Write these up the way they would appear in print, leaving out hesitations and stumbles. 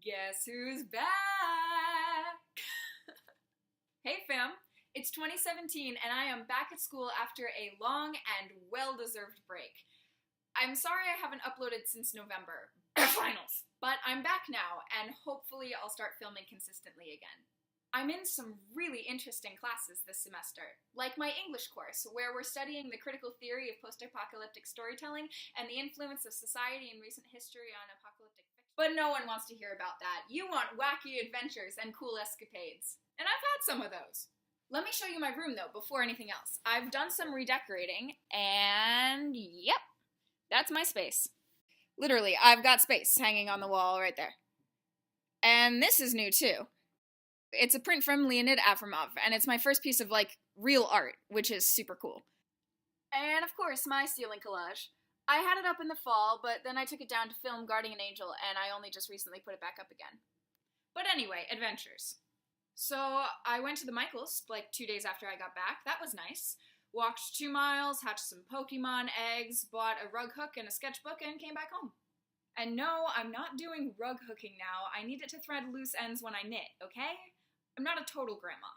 Guess who's back? Hey fam, it's 2017 and I am back at school after a long and well-deserved break. I'm sorry I haven't uploaded since November, finals, but I'm back now and hopefully I'll start filming consistently again. I'm in some really interesting classes this semester, like my English course, where we're studying the critical theory of post-apocalyptic storytelling and the influence of society and recent history on apocalyptic fiction. But no one wants to hear about that. You want wacky adventures and cool escapades. And I've had some of those. Let me show you my room, though, before anything else. I've done some redecorating, and yep, that's my space. Literally, I've got space hanging on the wall right there. And this is new, too. It's a print from Leonid Avramov, and it's my first piece of, real art, which is super cool. And, of course, my ceiling collage. I had it up in the fall, but then I took it down to film Guarding an Angel, and I only just recently put it back up again. But anyway, adventures. So I went to the Michaels, 2 days after I got back. That was nice. Walked 2 miles, hatched some Pokemon eggs, bought a rug hook and a sketchbook, and came back home. And no, I'm not doing rug hooking now. I need it to thread loose ends when I knit, okay? I'm not a total grandma.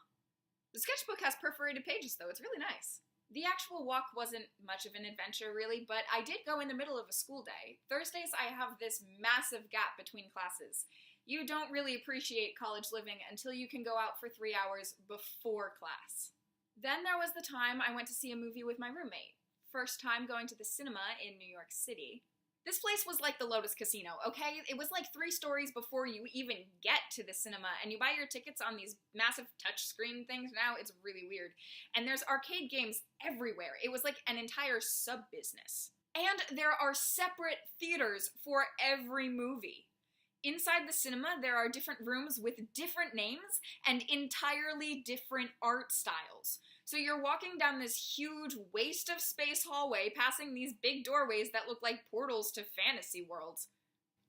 The sketchbook has perforated pages, though. It's really nice. The actual walk wasn't much of an adventure, really, but I did go in the middle of a school day. Thursdays, I have this massive gap between classes. You don't really appreciate college living until you can go out for 3 hours before class. Then there was the time I went to see a movie with my roommate. First time going to the cinema in New York City. This place was like the Lotus Casino, okay? It was 3 stories before you even get to the cinema, and you buy your tickets on these massive touchscreen things now. It's really weird. And there's arcade games everywhere. It was like an entire sub-business. And there are separate theaters for every movie. Inside the cinema, there are different rooms with different names and entirely different art styles. So you're walking down this huge waste of space hallway, passing these big doorways that look like portals to fantasy worlds.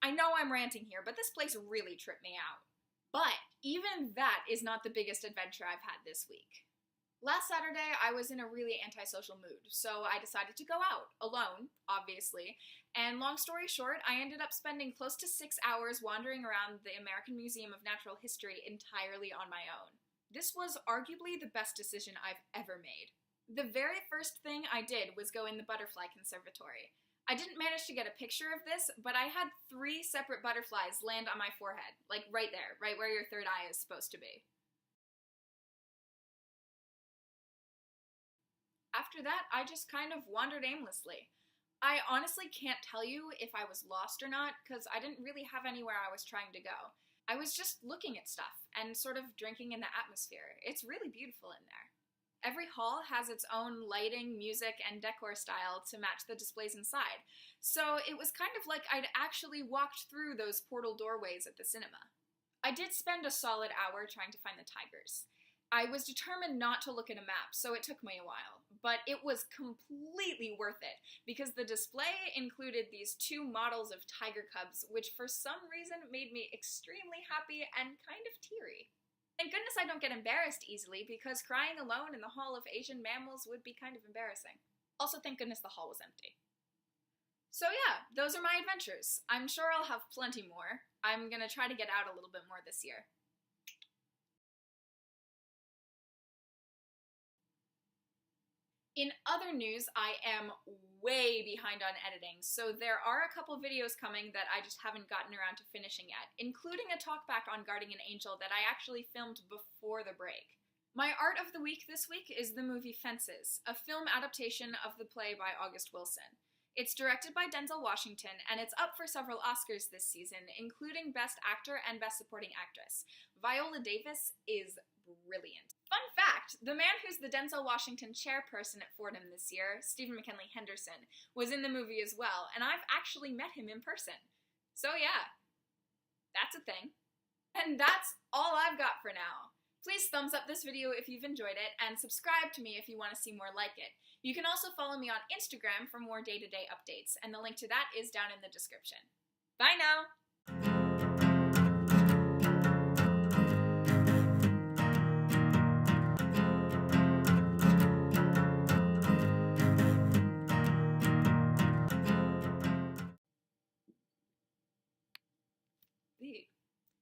I know I'm ranting here, but this place really tripped me out. But even that is not the biggest adventure I've had this week. Last Saturday, I was in a really antisocial mood, so I decided to go out, alone, obviously, and long story short, I ended up spending close to 6 hours wandering around the American Museum of Natural History entirely on my own. This was arguably the best decision I've ever made. The very first thing I did was go in the Butterfly Conservatory. I didn't manage to get a picture of this, but I had 3 separate butterflies land on my forehead, right there, right where your third eye is supposed to be. After that, I just kind of wandered aimlessly. I honestly can't tell you if I was lost or not, because I didn't really have anywhere I was trying to go. I was just looking at stuff and sort of drinking in the atmosphere. It's really beautiful in there. Every hall has its own lighting, music, and decor style to match the displays inside, so it was kind of like I'd actually walked through those portal doorways at the cinema. I did spend a solid hour trying to find the tigers. I was determined not to look at a map, so it took me a while, but it was completely worth it, because the display included these 2 models of tiger cubs, which for some reason made me extremely happy and kind of teary. Thank goodness I don't get embarrassed easily, because crying alone in the Hall of Asian Mammals would be kind of embarrassing. Also, thank goodness the hall was empty. So yeah, those are my adventures. I'm sure I'll have plenty more. I'm gonna try to get out a little bit more this year. In other news, I am way behind on editing, so there are a couple videos coming that I just haven't gotten around to finishing yet, including a talkback on Guarding an Angel that I actually filmed before the break. My art of the week this week is the movie Fences, a film adaptation of the play by August Wilson. It's directed by Denzel Washington, and it's up for several Oscars this season, including Best Actor and Best Supporting Actress. Viola Davis is brilliant. Fun fact, the man who's the Denzel Washington chairperson at Fordham this year, Stephen McKinley Henderson, was in the movie as well, and I've actually met him in person. So yeah, that's a thing. And that's all I've got for now. Please thumbs up this video if you've enjoyed it, and subscribe to me if you want to see more like it. You can also follow me on Instagram for more day-to-day updates, and the link to that is down in the description. Bye now!